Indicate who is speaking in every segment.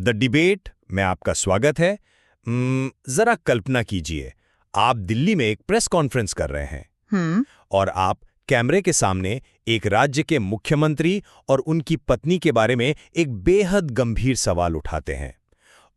Speaker 1: The debate में आपका स्वागत है। जरा कल्पना कीजिए, आप दिल्ली में एक प्रेस कॉन्फ्रेंस कर रहे हैं और आप कैमरे के सामने एक राज्य के मुख्यमंत्री और उनकी पत्नी के बारे में एक बेहद गंभीर सवाल उठाते हैं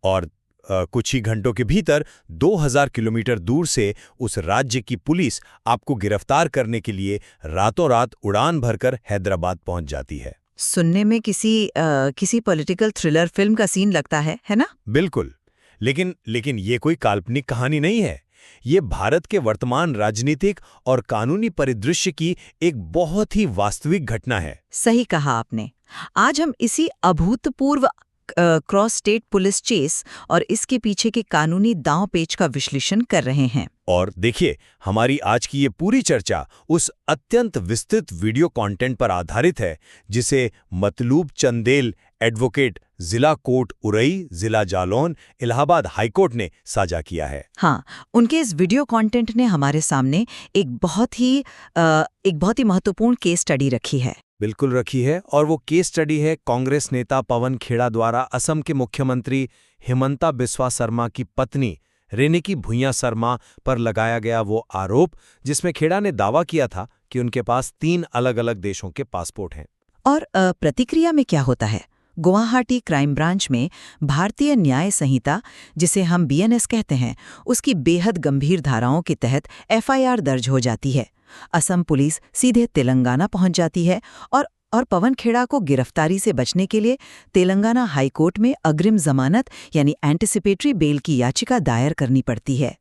Speaker 1: और कुछ ही घंटों के भीतर 2000 किलोमीटर दूर से उस राज्य की पुलिस आपको गिरफ्तार करने के लिए रातों रात उड़ान भरकर हैदराबाद पहुंच जाती है।
Speaker 2: सुनने में किसी पॉलिटिकल थ्रिलर फिल्म का सीन लगता है ना?
Speaker 1: बिल्कुल। लेकिन ये कोई काल्पनिक कहानी नहीं है। ये भारत के वर्तमान राजनीतिक और कानूनी परिदृश्य की एक बहुत ही वास्तविक घटना है।
Speaker 2: सही कहा आपने। आज हम इसी अभूतपूर्व क्रॉस स्टेट पुलिस चेस और इसके पीछे के कानूनी दांव पेच का विश्लेषण कर रहे हैं।
Speaker 1: और देखिए, हमारी आज की ये पूरी चर्चा उस अत्यंत विस्तृत वीडियो कंटेंट पर आधारित है जिसे मतलूब चंदेल एडवोकेट जिला कोर्ट उरई, जिला जालौन, इलाहाबाद हाईकोर्ट ने साझा किया है।
Speaker 2: हाँ, उनके इस वीडियो कंटेंट ने हमारे सामने एक बहुत ही महत्वपूर्ण केस स्टडी रखी है।
Speaker 1: बिल्कुल रखी है, और वो केस स्टडी है कांग्रेस नेता पवन खेड़ा द्वारा असम के मुख्यमंत्री हिमंता बिस्वा शर्मा की पत्नी रेणुकी भुइयां शर्मा पर लगाया गया वो आरोप, जिसमें खेड़ा ने दावा किया था कि उनके पास 3 अलग-अलग देशों के पासपोर्ट हैं।
Speaker 2: और प्रतिक्रिया में क्या होता है? गुवाहाटी क्राइम ब्रांच में भारतीय न्याय संहिता, जिसे हम BNS कहते हैं, उसकी बेहद गंभीर धाराओं के तहत FIR दर्ज हो जाती है। असम पुलिस सीधे तेलंगाना पहुंच जाती है और पवन खेड़ा को गिरफ्तारी से बचने के लिए तेलंगाना हाईकोर्ट में अग्रिम जमानत यानी एंटिसिपेटरी बेल की याचिका दायर करनी पड़ती है।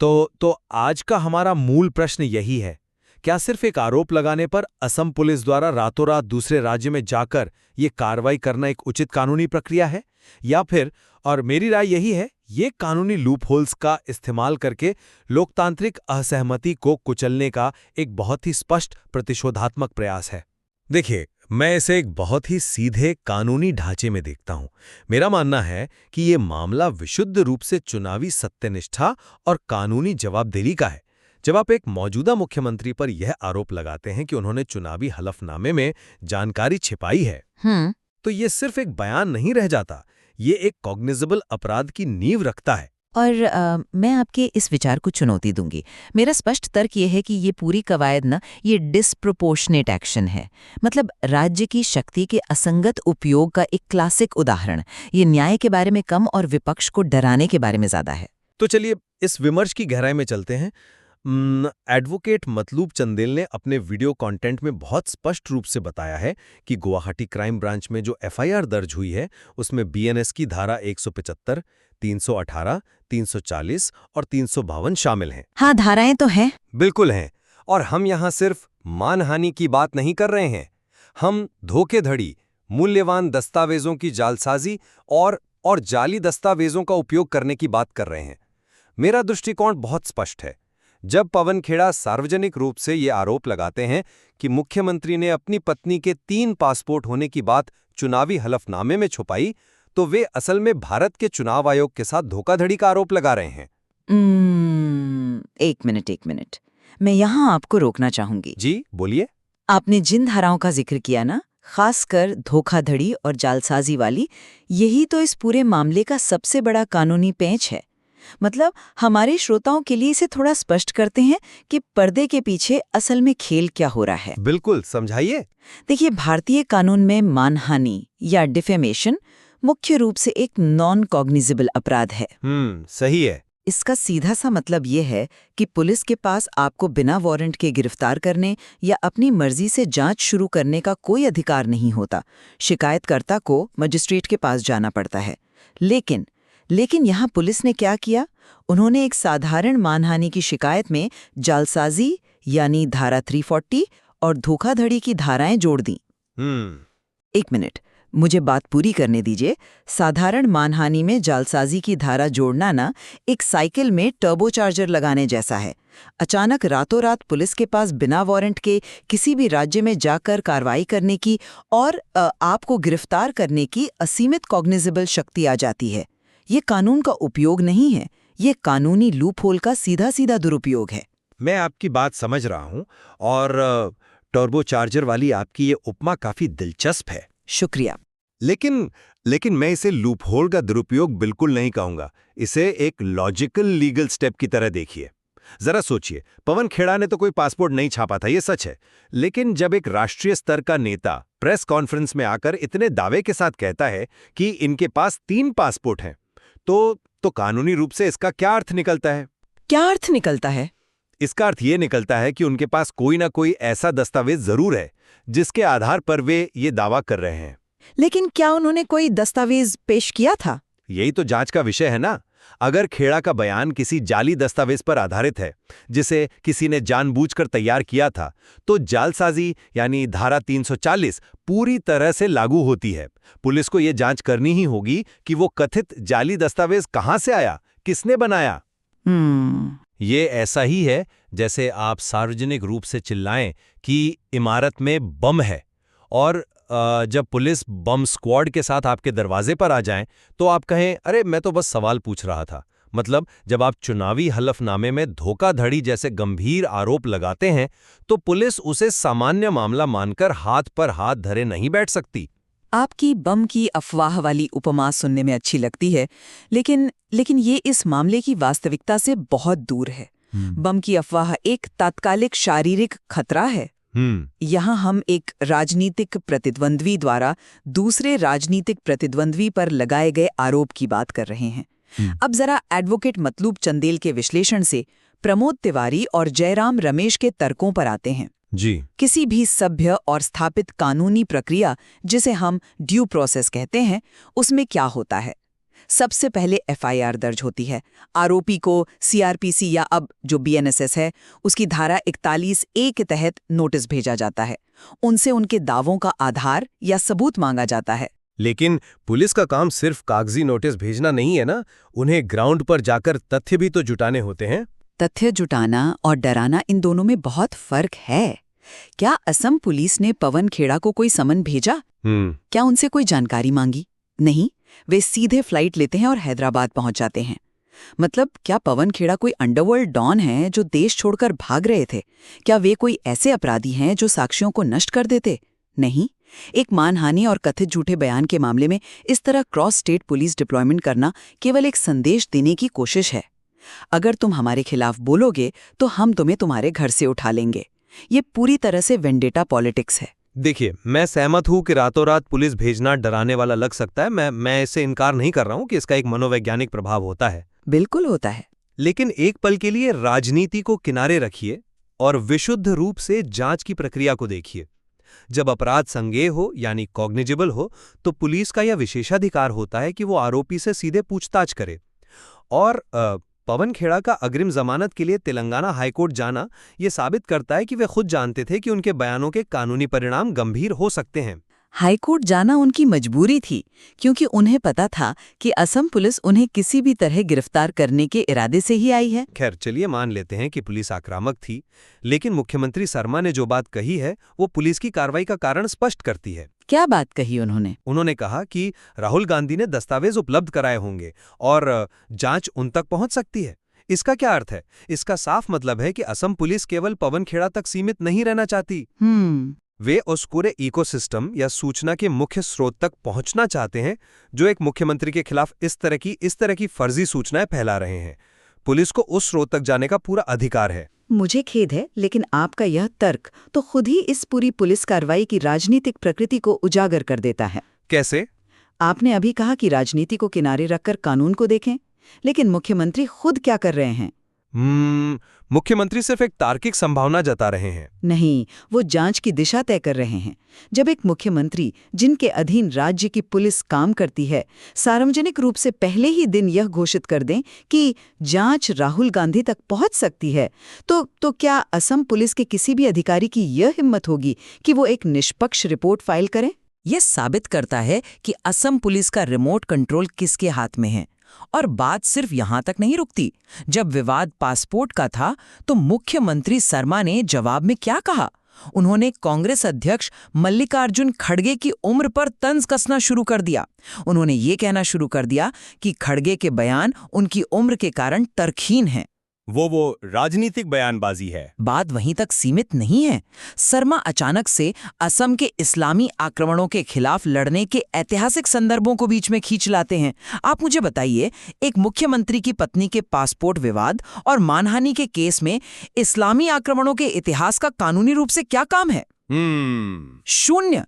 Speaker 1: तो आज का हमारा मूल प्रश्न यही है, क्या सिर्फ एक आरोप लगाने पर असम पुलिस द्वारा रातों रात दूसरे राज्य में जाकर ये कार्रवाई करना एक उचित कानूनी प्रक्रिया है, या फिर, और मेरी राय यही है, ये कानूनी लूपहोल्स का इस्तेमाल करके लोकतांत्रिक असहमति को कुचलने का एक बहुत ही स्पष्ट प्रतिशोधात्मक प्रयास है? देखिए, मैं इसे एक बहुत ही सीधे कानूनी ढांचे में देखता हूं। मेरा मानना है कि ये मामला विशुद्ध रूप से चुनावी सत्यनिष्ठा और कानूनी जवाबदेही का है। जब आप एक मौजूदा मुख्यमंत्री पर यह आरोप लगाते हैं कि उन्होंने चुनावी हलफनामे में जानकारी छिपाई है, तो ये सिर्फ एक बयान नहीं रह जाता, ये एक कॉग्निजेबल अपराध की नींव रखता है।
Speaker 2: और मैं आपके इस विचार को चुनौती दूंगी। मेरा स्पष्ट तर्क ये है कि ये पूरी कवायद ये डिस्प्रोपोर्शनेट एक्शन है। मतलब राज्य की शक्ति के असंगत उपयोग का एक क्लासिक उदाहरण। ये न्याय के बारे में कम और विपक्ष को डराने के बारे में ज्यादा है।
Speaker 1: तो चलिए इस विमर्श की गहराई में चलते हैं। एडवोकेट मतलूब चंदेल ने अपने वीडियो कंटेंट में बहुत स्पष्ट रूप से बताया है कि गुवाहाटी क्राइम ब्रांच में जो FIR दर्ज हुई है उसमें BNS की धारा 175, 318, 340 और 352 शामिल हैं।
Speaker 2: हाँ, धाराएं तो हैं।
Speaker 1: बिल्कुल हैं। और हम यहाँ सिर्फ मानहानि की बात नहीं कर रहे हैं, हम धोखेधड़ी, मूल्यवान दस्तावेजों की जालसाजी और जाली दस्तावेजों का उपयोग करने की बात कर रहे हैं। मेरा दृष्टिकोण बहुत स्पष्ट है। जब पवन खेड़ा सार्वजनिक रूप से ये आरोप लगाते हैं कि मुख्यमंत्री ने अपनी पत्नी के 3 पासपोर्ट होने की बात चुनावी हलफनामे में छुपाई, तो वे असल में भारत के चुनाव आयोग के साथ धोखाधड़ी का आरोप लगा रहे हैं।
Speaker 2: एक मिनट, मैं यहाँ आपको रोकना चाहूंगी।
Speaker 1: जी बोलिए।
Speaker 2: आपने जिन धाराओं का जिक्र किया ना, खासकर धोखाधड़ी और जालसाजी वाली, यही तो इस पूरे मामले का सबसे बड़ा कानूनी पेंच है। मतलब हमारे श्रोताओं के लिए इसे थोड़ा स्पष्ट करते हैं कि पर्दे के पीछे असल में खेल क्या हो रहा है।
Speaker 1: बिल्कुल, समझाइए।
Speaker 2: देखिए, भारतीय कानून में मानहानि या डिफेमेशन मुख्य रूप से एक नॉन कॉग्निजेबल अपराध है।
Speaker 1: सही है।
Speaker 2: इसका सीधा सा मतलब ये है कि पुलिस के पास आपको बिना वारंट के गिरफ्तार करने या अपनी मर्जी से जांच शुरू करने का कोई अधिकार नहीं होता। शिकायतकर्ता को मजिस्ट्रेट के पास जाना पड़ता है। लेकिन यहाँ पुलिस ने क्या किया? उन्होंने एक साधारण मानहानि की शिकायत में जालसाजी यानी धारा 340 और धोखाधड़ी की धाराएं जोड़ दी। एक मिनट, मुझे बात पूरी करने दीजिए। साधारण मानहानि में जालसाजी की धारा जोड़ना ना एक साइकिल में टर्बोचार्जर लगाने जैसा है। अचानक रातों रात पुलिस के पास बिना वारंट के किसी भी राज्य में जाकर कार्रवाई करने की और आपको गिरफ्तार करने की असीमित कॉग्निजेबल शक्ति आ जाती है। ये कानून का उपयोग नहीं है, ये कानूनी लूपहोल का सीधा दुरुपयोग है।
Speaker 1: मैं आपकी बात समझ रहा हूं, और टर्बोचार्जर वाली आपकी ये उपमा काफी दिलचस्प है।
Speaker 2: शुक्रिया।
Speaker 1: लेकिन लेकिन मैं इसे लूपहोल का दुरुपयोग बिल्कुल नहीं कहूंगा। इसे एक लॉजिकल लीगल स्टेप की तरह देखिए। जरा सोचिए, पवन खेड़ा ने तो कोई पासपोर्ट नहीं छापा था, ये सच है। लेकिन जब एक राष्ट्रीय स्तर का नेता प्रेस कॉन्फ्रेंस में आकर इतने दावे के साथ कहता है कि इनके पास 3 पासपोर्ट हैं, तो कानूनी रूप से इसका क्या अर्थ निकलता है?
Speaker 2: क्या अर्थ निकलता है?
Speaker 1: इसका अर्थ ये निकलता है कि उनके पास कोई ना कोई ऐसा दस्तावेज जरूर है जिसके आधार पर वे ये दावा कर रहे हैं।
Speaker 2: लेकिन क्या उन्होंने कोई दस्तावेज पेश किया था?
Speaker 1: यही तो जांच का विषय है ना। अगर खेड़ा का बयान किसी जाली दस्तावेज पर आधारित है, जिसे किसी ने जानबूझकर तैयार किया था, तो जालसाजी यानी धारा 340 पूरी तरह से लागू होती है। पुलिस को यह जांच करनी ही होगी कि वो कथित जाली दस्तावेज कहां से आया, किसने बनाया। ये ऐसा ही है जैसे आप सार्वजनिक रूप से चिल्लाएं कि इमारत में बम है, और जब पुलिस बम स्क्वाड के साथ आपके दरवाजे पर आ जाएं तो आप कहें, अरे मैं तो बस सवाल पूछ रहा था। मतलब जब आप चुनावी हलफनामे में धोखाधड़ी जैसे गंभीर आरोप लगाते हैं तो पुलिस उसे सामान्य मामला मानकर हाथ पर हाथ धरे नहीं बैठ सकती।
Speaker 2: आपकी बम की अफवाह वाली उपमा सुनने में अच्छी लगती है, लेकिन ये इस मामले की वास्तविकता से बहुत दूर है। बम की अफवाह एक तात्कालिक शारीरिक खतरा है। यहाँ हम एक राजनीतिक प्रतिद्वंद्वी द्वारा दूसरे राजनीतिक प्रतिद्वंद्वी पर लगाए गए आरोप की बात कर रहे हैं। अब जरा एडवोकेट मतलूब चंदेल के विश्लेषण से प्रमोद तिवारी और जयराम रमेश के तर्कों पर आते हैं।
Speaker 1: जी।
Speaker 2: किसी भी सभ्य और स्थापित कानूनी प्रक्रिया, जिसे हम ड्यू प्रोसेस कहते हैं, उसमें क्या होता है? सबसे पहले एफआईआर दर्ज होती है। आरोपी को सीआरपीसी या अब जो बीएनएसएस है उसकी धारा 41A के तहत नोटिस भेजा जाता है। उनसे उनके दावों का आधार या सबूत मांगा जाता है।
Speaker 1: लेकिन पुलिस का काम सिर्फ कागजी नोटिस भेजना नहीं है ना, उन्हें ग्राउंड पर जाकर तथ्य भी तो जुटाने होते हैं।
Speaker 2: तथ्य जुटाना और डराना, इन दोनों में बहुत फर्क है। क्या असम पुलिस ने पवन खेड़ा को कोई समन भेजा? क्या उनसे कोई जानकारी मांगी? नहीं, वे सीधे फ्लाइट लेते हैं और हैदराबाद पहुंच जाते हैं। मतलब क्या पवन खेड़ा कोई अंडरवर्ल्ड डॉन है जो देश छोड़कर भाग रहे थे? क्या वे कोई ऐसे अपराधी हैं जो साक्ष्यों को नष्ट कर देते? नहीं। एक मानहानि और कथित झूठे बयान के मामले में इस तरह क्रॉस स्टेट पुलिस डिप्लॉयमेंट करना केवल एक संदेश देने की कोशिश है। अगर तुम हमारे खिलाफ बोलोगे तो हम तुम्हें तुम्हारे घर से उठा लेंगे। ये पूरी तरह से वेंडेटा पॉलिटिक्स है।
Speaker 1: देखिए, मैं सहमत हूं कि रातों रात पुलिस भेजना डराने वाला लग सकता है। मैं इससे इनकार नहीं कर रहा हूं कि इसका एक मनोवैज्ञानिक प्रभाव होता है।
Speaker 2: बिल्कुल होता है।
Speaker 1: लेकिन एक पल के लिए राजनीति को किनारे रखिए और विशुद्ध रूप से जांच की प्रक्रिया को देखिए। जब अपराध संज्ञेय हो यानी कॉग्निजेबल हो, तो पुलिस का यह विशेषाधिकार होता है कि वो आरोपी से सीधे पूछताछ करे। और पवन खेड़ा का अग्रिम जमानत के लिए तेलंगाना हाईकोर्ट जाना ये साबित करता है कि वे खुद जानते थे कि उनके बयानों के कानूनी परिणाम गंभीर हो सकते हैं।
Speaker 2: हाईकोर्ट जाना उनकी मजबूरी थी, क्योंकि उन्हें पता था कि असम पुलिस उन्हें किसी भी तरह गिरफ्तार करने के इरादे से ही आई है।
Speaker 1: खैर, चलिए मान लेते हैं कि पुलिस आक्रामक थी, लेकिन मुख्यमंत्री शर्मा ने जो बात कही है वो पुलिस की कार्रवाई का कारण स्पष्ट करती है।
Speaker 2: क्या बात कही उन्होंने?
Speaker 1: उन्होंने कहा कि राहुल गांधी ने दस्तावेज उपलब्ध कराए होंगे और जांच उन तक पहुंच सकती है। इसका क्या अर्थ है? इसका साफ मतलब है कि असम पुलिस केवल पवन खेड़ा तक सीमित नहीं रहना चाहती। वे उस पूरे इकोसिस्टम या सूचना के मुख्य स्रोत तक पहुंचना चाहते हैं जो एक मुख्यमंत्री के खिलाफ इस तरह की फर्जी सूचनाएं फैला रहे हैं। पुलिस को उस स्रोत तक जाने का पूरा अधिकार है।
Speaker 2: मुझे खेद है, लेकिन आपका यह तर्क तो खुद ही इस पूरी पुलिस कार्रवाई की राजनीतिक प्रकृति को उजागर कर देता है।
Speaker 1: कैसे?
Speaker 2: आपने अभी कहा कि राजनीति को किनारे रखकर कानून को देखें, लेकिन मुख्यमंत्री खुद क्या कर रहे हैं?
Speaker 1: मुख्यमंत्री सिर्फ एक तार्किक संभावना जता रहे हैं।
Speaker 2: नहीं, वो जांच की दिशा तय कर रहे हैं। जब एक मुख्यमंत्री, जिनके अधीन राज्य की पुलिस काम करती है, सार्वजनिक रूप से पहले ही दिन यह घोषित कर दें कि जांच राहुल गांधी तक पहुंच सकती है, तो क्या असम पुलिस के किसी भी अधिकारी की यह हिम्मत होगी कि वो एक निष्पक्ष रिपोर्ट फाइल करें? यह साबित करता है कि असम पुलिस का रिमोट कंट्रोल किसके हाथ में है। और बात सिर्फ यहां तक नहीं रुकती। जब विवाद पासपोर्ट का था तो मुख्यमंत्री शर्मा ने जवाब में क्या कहा? उन्होंने कांग्रेस अध्यक्ष मल्लिकार्जुन खड़गे की उम्र पर तंज कसना शुरू कर दिया। उन्होंने ये कहना शुरू कर दिया कि खड़गे के बयान उनकी उम्र के कारण तर्कहीन हैं।
Speaker 3: वो राजनीतिक बयानबाजी है।
Speaker 2: बात वहीं तक सीमित नहीं है। शर्मा अचानक से असम के इस्लामी आक्रमणों के खिलाफ लड़ने के ऐतिहासिक संदर्भों को बीच में खींच लाते हैं। आप मुझे बताइए, एक मुख्यमंत्री की पत्नी के पासपोर्ट विवाद और मानहानि के केस में इस्लामी आक्रमणों के इतिहास का कानूनी रूप से क्या काम है? शून्य।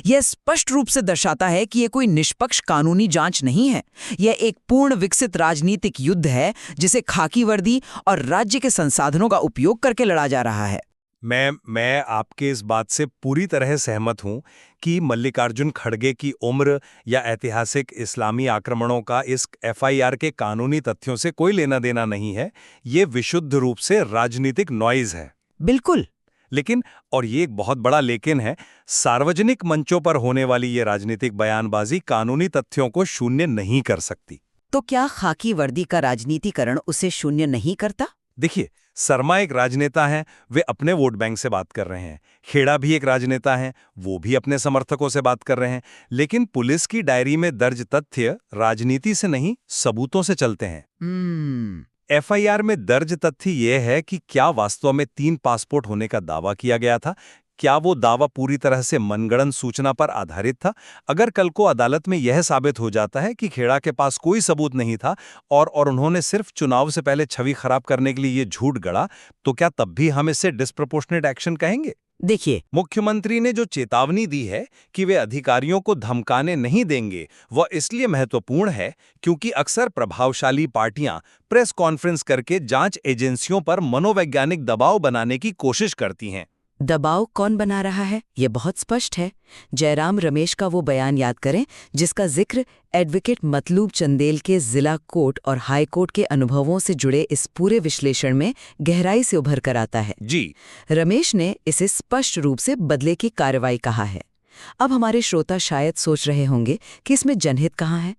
Speaker 2: यह स्पष्ट रूप से दर्शाता है कि यह कोई निष्पक्ष कानूनी जांच नहीं है। यह एक पूर्ण विकसित राजनीतिक युद्ध है जिसे खाकी वर्दी और राज्य के संसाधनों का उपयोग करके लड़ा जा रहा है।
Speaker 3: मैं आपके इस बात से पूरी तरह सहमत हूं कि मल्लिकार्जुन खड़गे की उम्र या ऐतिहासिक इस्लामी आक्रमणों का इस एफआईआर के कानूनी तथ्यों से कोई लेना देना नहीं है। ये विशुद्ध रूप से राजनीतिक नॉइज है।
Speaker 2: बिल्कुल।
Speaker 3: लेकिन, और ये एक बहुत बड़ा लेकिन है, सार्वजनिक मंचों पर होने वाली ये राजनीतिक बयानबाजी कानूनी तथ्यों को शून्य नहीं कर सकती।
Speaker 2: तो क्या खाकी वर्दी का राजनीतिकरण उसे शून्य नहीं करता?
Speaker 3: देखिए, शर्मा एक राजनेता हैं, वे अपने वोट बैंक से बात कर रहे हैं। खेड़ा भी एक राजनेता हैं, वो भी अपने समर्थकों से बात कर रहे हैं। लेकिन पुलिस की डायरी में दर्ज तथ्य राजनीति से नहीं, सबूतों से चलते हैं। एफआईआर में दर्ज तथ्य ये है कि क्या वास्तव में 3 पासपोर्ट होने का दावा किया गया था। क्या वो दावा पूरी तरह से मनगढ़ंत सूचना पर आधारित था? अगर कल को अदालत में यह साबित हो जाता है कि खेड़ा के पास कोई सबूत नहीं था और उन्होंने सिर्फ चुनाव से पहले छवि खराब करने के लिए ये झूठ गढ़ा, तो क्या तब भी हम इसे डिस्प्रपोर्शनेट एक्शन कहेंगे?
Speaker 2: देखिए,
Speaker 3: मुख्यमंत्री ने जो चेतावनी दी है कि वे अधिकारियों को धमकाने नहीं देंगे, वह इसलिए महत्वपूर्ण है क्योंकि अक्सर प्रभावशाली पार्टियां प्रेस कॉन्फ्रेंस करके जांच एजेंसियों पर मनोवैज्ञानिक दबाव बनाने की कोशिश करती हैं।
Speaker 2: दबाव कौन बना रहा है, ये बहुत स्पष्ट है। जयराम रमेश का वो बयान याद करें जिसका जिक्र एडवोकेट मतलूब चंदेल के जिला कोर्ट और हाई कोर्ट के अनुभवों से जुड़े इस पूरे विश्लेषण में गहराई से उभर कर आता है।
Speaker 3: जी,
Speaker 2: रमेश ने इसे स्पष्ट रूप से बदले की कार्रवाई कहा है। अब हमारे श्रोता शायद सोच रहे होंगे कि इसमें जनहित कहाँ है।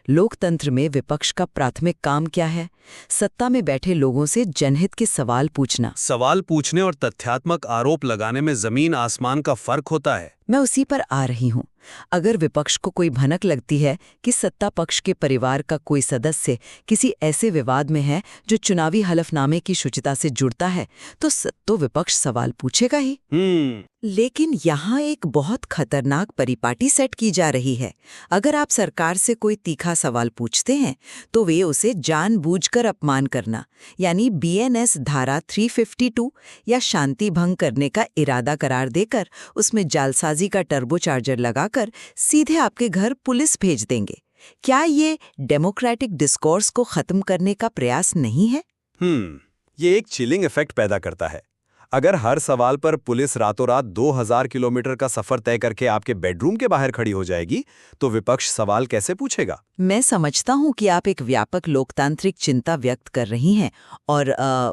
Speaker 2: लोकतंत्र में विपक्ष का प्राथमिक काम क्या है? सत्ता में बैठे लोगों से जनहित के सवाल पूछना।
Speaker 1: सवाल पूछने और तथ्यात्मक आरोप लगाने में जमीन आसमान का फर्क होता है।
Speaker 2: मैं उसी पर आ रही हूँ। अगर विपक्ष को कोई भनक लगती है कि सत्ता पक्ष के परिवार का कोई सदस्य किसी ऐसे विवाद में है जो चुनावी हलफनामे की शुचिता से जुड़ता है, तो विपक्ष सवाल पूछेगा ही। लेकिन यहाँ एक बहुत खतरनाक परिपाटी सेट की जा रही है। अगर आप सरकार से कोई तीखा सवाल पूछते हैं तो वे उसे जानबूझकर अपमान करना, यानी बीएनएस धारा 352 या शांति भंग करने का इरादा करार देकर उसमें जालसाजी का टर्बोचार्जर लगाकर सीधे आपके घर पुलिस भेज देंगे। क्या ये डेमोक्रेटिक डिस्कोर्स को खत्म करने का प्रयास नहीं है?
Speaker 3: ये एक चिलिंग इफेक्ट पैदा करता है। अगर हर सवाल पर पुलिस रातों रात 2000 किलोमीटर का सफर तय करके आपके बेडरूम के बाहर खड़ी हो जाएगी, तो विपक्ष सवाल कैसे पूछेगा?
Speaker 2: मैं समझता हूँ कि आप एक व्यापक लोकतांत्रिक चिंता व्यक्त कर रही हैं और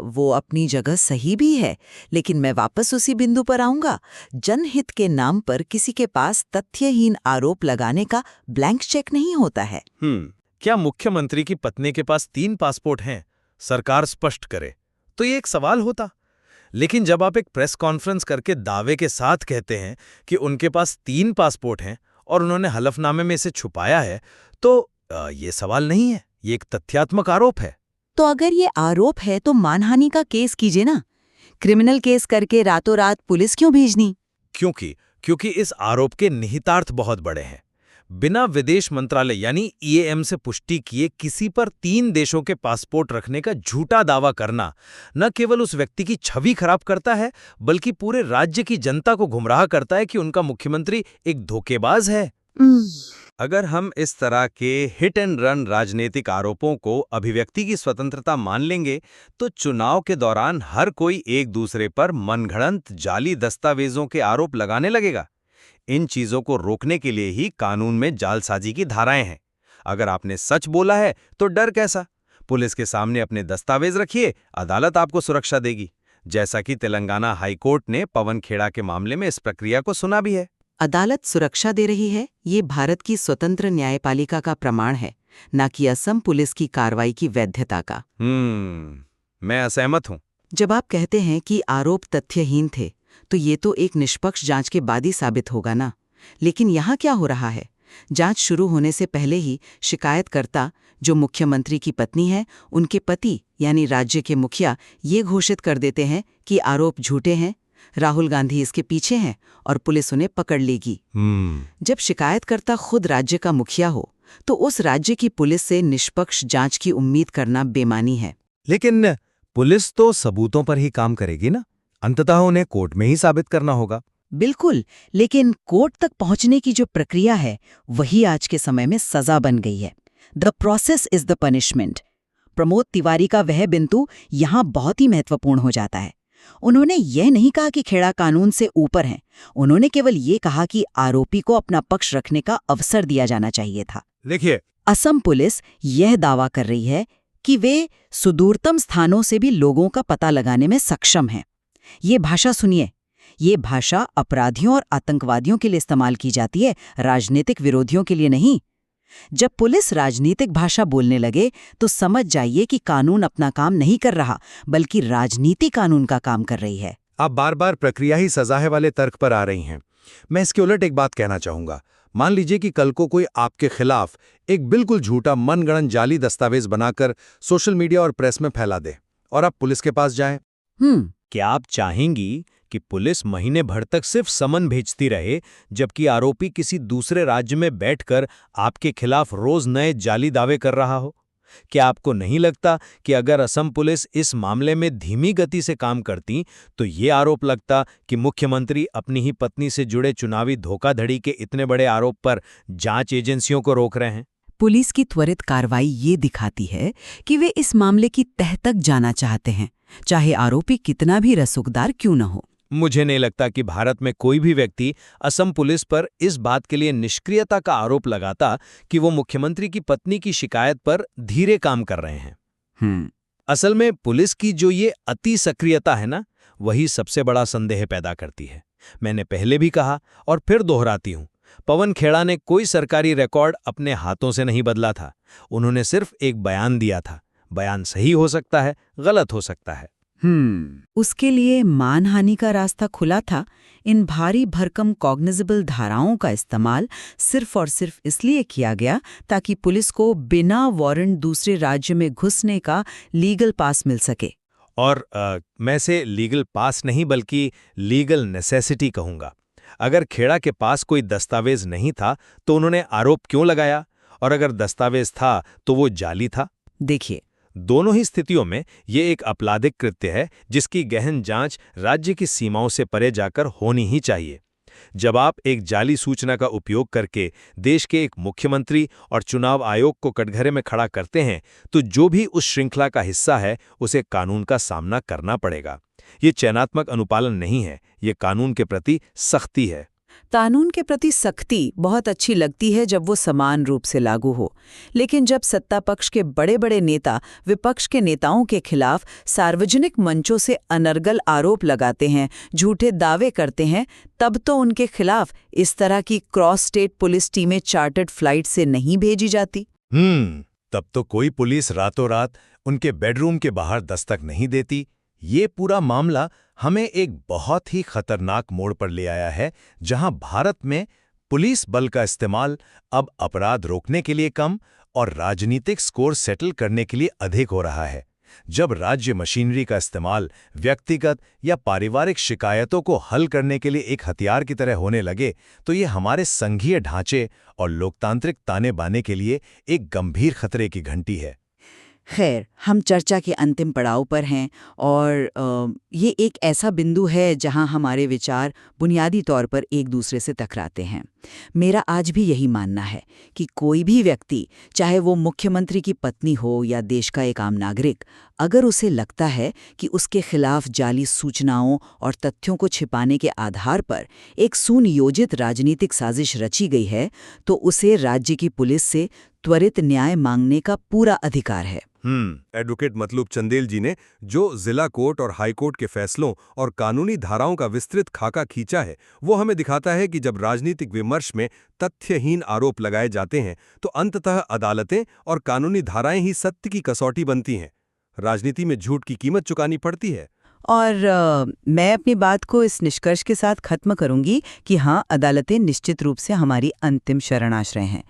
Speaker 2: वो अपनी जगह सही भी है, लेकिन मैं वापस उसी बिंदु पर आऊंगा। जनहित के नाम पर किसी के पास तथ्यहीन आरोप लगाने का ब्लैंक चेक नहीं होता है।
Speaker 1: क्या मुख्यमंत्री की पत्नी के पास 3 पासपोर्ट हैं? सरकार स्पष्ट करे तो ये एक सवाल होता। लेकिन जब आप एक प्रेस कॉन्फ्रेंस करके दावे के साथ कहते हैं कि उनके पास 3 पासपोर्ट हैं और उन्होंने हलफनामे में इसे छुपाया है, तो ये सवाल नहीं है, ये एक तथ्यात्मक आरोप है।
Speaker 2: तो अगर ये आरोप है तो मानहानि का केस कीजिए ना। क्रिमिनल केस करके रातों रात पुलिस क्यों भेजनी?
Speaker 1: क्योंकि इस आरोप के निहितार्थ बहुत बड़े हैं। बिना विदेश मंत्रालय यानी ईएएम से पुष्टि किए किसी पर 3 देशों के पासपोर्ट रखने का झूठा दावा करना न केवल उस व्यक्ति की छवि खराब करता है, बल्कि पूरे राज्य की जनता को गुमराह करता है कि उनका मुख्यमंत्री एक धोखेबाज है। अगर हम इस तरह के हिट एंड रन राजनीतिक आरोपों को अभिव्यक्ति की स्वतंत्रता मान लेंगे, तो चुनाव के दौरान हर कोई एक दूसरे पर मनगढ़ंत जाली दस्तावेजों के आरोप लगाने लगेगा। इन चीजों को रोकने के लिए ही कानून में जालसाजी की धाराएं हैं। अगर आपने सच बोला है तो डर कैसा? पुलिस के सामने अपने दस्तावेज रखिए, अदालत आपको सुरक्षा देगी। जैसा कि तेलंगाना हाईकोर्ट ने पवन खेड़ा के मामले में इस प्रक्रिया को सुना भी है।
Speaker 2: अदालत सुरक्षा दे रही है, ये भारत की स्वतंत्र न्यायपालिका का प्रमाण है, न कि असम पुलिस की कार्रवाई की वैधता का।
Speaker 3: मैं असहमत हूं।
Speaker 2: जब आप कहते हैं कि आरोप तथ्यहीन थे, तो ये तो एक निष्पक्ष जांच के बाद ही साबित होगा ना। लेकिन यहाँ क्या हो रहा है? जांच शुरू होने से पहले ही शिकायतकर्ता, जो मुख्यमंत्री की पत्नी है, उनके पति यानी राज्य के मुखिया ये घोषित कर देते हैं कि आरोप झूठे हैं, राहुल गांधी इसके पीछे हैं और पुलिस उन्हें पकड़ लेगी। जब शिकायतकर्ता खुद राज्य का मुखिया हो तो उस राज्य की पुलिस से निष्पक्ष जांच की उम्मीद करना बेमानी है।
Speaker 3: लेकिन पुलिस तो सबूतों पर ही काम करेगी ना, अंततः उन्हें कोर्ट में ही साबित करना होगा।
Speaker 2: बिल्कुल, लेकिन कोर्ट तक पहुंचने की जो प्रक्रिया है वही आज के समय में सजा बन गई है। The process is the punishment. Pramod Tiwari का वह बिंदु यहाँ बहुत ही महत्वपूर्ण हो जाता है। उन्होंने यह नहीं कहा कि खेड़ा कानून से ऊपर हैं, उन्होंने केवल ये कहा कि आरोपी को अपना पक्ष रखने का अवसर दिया जाना चाहिए था।
Speaker 3: देखिए,
Speaker 2: असम पुलिस यह दावा कर रही है कि वे सुदूरतम स्थानों से भी लोगों का पता लगाने में सक्षम हैं। ये भाषा सुनिए, ये भाषा अपराधियों और आतंकवादियों के लिए इस्तेमाल की जाती है, राजनीतिक विरोधियों के लिए नहीं। जब पुलिस राजनीतिक भाषा बोलने लगे तो समझ जाइए कि कानून अपना काम नहीं कर रहा, बल्कि राजनीति कानून का काम कर रही है।
Speaker 3: आप बार बार प्रक्रिया ही सजा है वाले तर्क पर आ रही हैं। मैं इसके उलट एक बात कहना चाहूंगा। मान लीजिए कि कल को कोई आपके खिलाफ एक बिल्कुल झूठा मनगढ़ंत जाली दस्तावेज बनाकर सोशल मीडिया और प्रेस में फैला दे और आप पुलिस के पास जाएं। क्या आप चाहेंगी कि पुलिस महीने भर तक सिर्फ समन भेजती रहे, जबकि आरोपी किसी दूसरे राज्य में बैठकर आपके खिलाफ रोज नए जाली दावे कर रहा हो? क्या आपको नहीं लगता कि अगर असम पुलिस इस मामले में धीमी गति से काम करती तो ये आरोप लगता कि मुख्यमंत्री अपनी ही पत्नी से जुड़े चुनावी धोखाधड़ी के इतने बड़े आरोप पर जांच एजेंसियों को रोक रहे हैं?
Speaker 2: पुलिस की त्वरित कार्रवाई ये दिखाती है कि वे इस मामले की तह तक जाना चाहते हैं, चाहे आरोपी कितना भी रसूखदार क्यों न हो।
Speaker 3: मुझे नहीं लगता कि भारत में कोई भी व्यक्ति असम पुलिस पर इस बात के लिए निष्क्रियता का आरोप लगाता कि वो मुख्यमंत्री की पत्नी की शिकायत पर धीरे काम कर रहे हैं। असल में पुलिस की जो ये अति सक्रियता है ना, वही सबसे बड़ा संदेह पैदा करती है। मैंने पहले भी कहा और फिर दोहराती हूं, पवन खेड़ा ने कोई सरकारी रिकॉर्ड अपने हाथों से नहीं बदला था। उन्होंने सिर्फ एक बयान दिया था। बयान सही हो सकता है, गलत हो सकता है।
Speaker 2: उसके लिए मानहानि का रास्ता खुला था। इन भारी भरकम कॉग्निजेबल धाराओं का इस्तेमाल सिर्फ और सिर्फ इसलिए किया गया ताकि पुलिस को बिना वारंट दूसरे राज्य में घुसने का लीगल पास मिल सके।
Speaker 3: और मैं से लीगल पास नहीं बल्कि लीगल नेसेसिटी कहूंगा। अगर खेड़ा के पास कोई दस्तावेज नहीं था तो उन्होंने आरोप क्यों लगाया, और अगर दस्तावेज था तो वो जाली था?
Speaker 2: देखिए,
Speaker 3: दोनों ही स्थितियों में ये एक आपराधिक कृत्य है जिसकी गहन जांच राज्य की सीमाओं से परे जाकर होनी ही चाहिए। जब आप एक जाली सूचना का उपयोग करके देश के एक मुख्यमंत्री और चुनाव आयोग को कटघरे में खड़ा करते हैं तो जो भी उस श्रृंखला का हिस्सा है उसे कानून का सामना करना पड़ेगा। ये चयनात्मक अनुपालन नहीं है, ये कानून के प्रति सख्ती है।
Speaker 2: कानून के प्रति सख्ती बहुत अच्छी लगती है जब वो समान रूप से लागू हो, लेकिन जब सत्ता पक्ष के बड़े बड़े नेता विपक्ष के नेताओं के खिलाफ सार्वजनिक मंचों से अनर्गल आरोप लगाते हैं, झूठे दावे करते हैं, तब तो उनके खिलाफ इस तरह की क्रॉस स्टेट पुलिस टीमें चार्टर्ड फ्लाइट से नहीं भेजी जाती।
Speaker 3: तब तो कोई पुलिस रातों रात उनके बेडरूम के बाहर दस्तक नहीं देती। ये पूरा मामला हमें एक बहुत ही खतरनाक मोड़ पर ले आया है, जहां भारत में पुलिस बल का इस्तेमाल अब अपराध रोकने के लिए कम और राजनीतिक स्कोर सेटल करने के लिए अधिक हो रहा है। जब राज्य मशीनरी का इस्तेमाल व्यक्तिगत या पारिवारिक शिकायतों को हल करने के लिए एक हथियार की तरह होने लगे, तो ये हमारे संघीय ढांचे और लोकतांत्रिक ताने बाने के लिए एक गंभीर खतरे की घंटी है।
Speaker 2: खैर, हम चर्चा के अंतिम पड़ाव पर हैं और ये एक ऐसा बिंदु है जहां हमारे विचार बुनियादी तौर पर एक दूसरे से टकराते हैं। मेरा आज भी यही मानना है कि कोई भी व्यक्ति, चाहे वो मुख्यमंत्री की पत्नी हो या देश का एक आम नागरिक, अगर उसे लगता है कि उसके खिलाफ जाली सूचनाओं और तथ्यों को छिपाने के आधार पर एक सुनियोजित राजनीतिक साजिश रची गई है, तो उसे राज्य की पुलिस से त्वरित न्याय मांगने का पूरा अधिकार है।
Speaker 3: एडवोकेट मतलूब चंदेल जी ने जो जिला कोर्ट और हाई कोर्ट के फैसलों और कानूनी धाराओं का विस्तृत खाका खींचा है, वो हमें दिखाता है कि जब राजनीतिक विमर्श में तथ्यहीन आरोप लगाए जाते हैं तो अंततः अदालतें और कानूनी धाराएं ही सत्य की कसौटी बनती हैं। राजनीति में झूठ की कीमत चुकानी पड़ती है।
Speaker 2: और मैं अपनी बात को इस निष्कर्ष के साथ खत्म करूंगी कि हाँ, अदालतें निश्चित रूप से हमारी अंतिम शरणाश्रय हैं।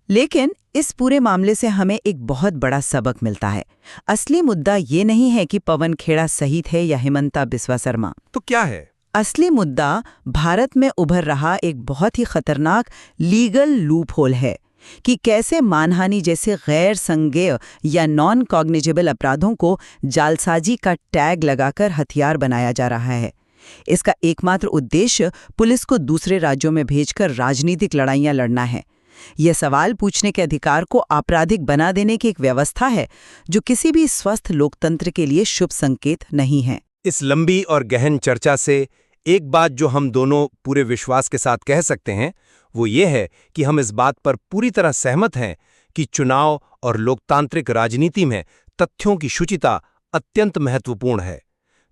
Speaker 2: लेकिन इस पूरे मामले से हमें एक बहुत बड़ा सबक मिलता है। असली मुद्दा ये नहीं है कि पवन खेड़ा सही थे या हिमंता बिस्वा शर्मा।
Speaker 3: तो क्या है?
Speaker 2: असली मुद्दा भारत में उभर रहा एक बहुत ही खतरनाक लीगल लूपहोल है कि कैसे मानहानि जैसे गैर संज्ञेय या नॉन कॉग्निजेबल अपराधों को जालसाजी का टैग लगाकर हथियार बनाया जा रहा है। इसका एकमात्र उद्देश्य पुलिस को दूसरे राज्यों में भेजकर राजनीतिक लड़ाइयां लड़ना है। यह सवाल पूछने के अधिकार को आपराधिक बना देने की एक व्यवस्था है जो किसी भी स्वस्थ लोकतंत्र के लिए शुभ संकेत नहीं है।
Speaker 3: इस लंबी और गहन चर्चा से एक बात जो हम दोनों पूरे विश्वास के साथ कह सकते हैं वो ये है कि हम इस बात पर पूरी तरह सहमत हैं कि चुनाव और लोकतांत्रिक राजनीति में तथ्यों की शुचिता अत्यंत महत्वपूर्ण है।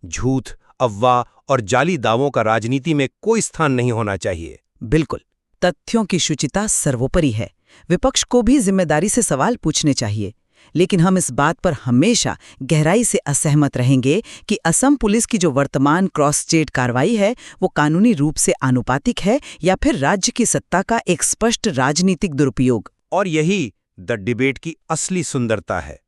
Speaker 3: झूठ, अफवाह और जाली दावों का राजनीति में कोई स्थान नहीं होना चाहिए।
Speaker 2: बिल्कुल, तथ्यों की शुचिता सर्वोपरि है। विपक्ष को भी जिम्मेदारी से सवाल पूछने चाहिए। लेकिन हम इस बात पर हमेशा गहराई से असहमत रहेंगे कि असम पुलिस की जो वर्तमान क्रॉस स्टेट कार्रवाई है वो कानूनी रूप से आनुपातिक है या फिर राज्य की सत्ता का एक स्पष्ट राजनीतिक दुरुपयोग।
Speaker 3: और यही द डिबेट की असली सुंदरता है।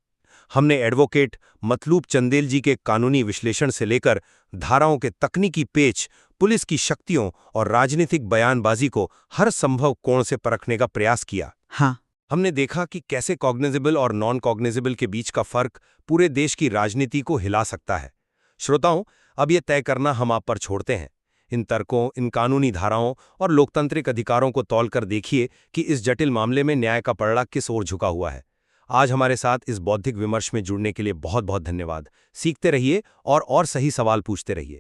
Speaker 3: हमने एडवोकेट मतलूब चंदेल जी के कानूनी विश्लेषण से लेकर धाराओं के तकनीकी पेच, पुलिस की शक्तियों और राजनीतिक बयानबाजी को हर संभव कोण से परखने का प्रयास किया।
Speaker 2: हाँ,
Speaker 3: हमने देखा कि कैसे कॉग्निजेबल और नॉन कॉग्निजेबल के बीच का फर्क पूरे देश की राजनीति को हिला सकता है। श्रोताओं, अब ये तय करना हम आप पर छोड़ते हैं। इन तर्कों, इन कानूनी धाराओं और लोकतांत्रिक अधिकारों को तौलकर देखिए कि इस जटिल मामले में न्याय का पलड़ा किस ओर झुका हुआ है। आज हमारे साथ इस बौद्धिक विमर्श में जुड़ने के लिए बहुत बहुत धन्यवाद। सीखते रहिए और सही सवाल पूछते रहिए।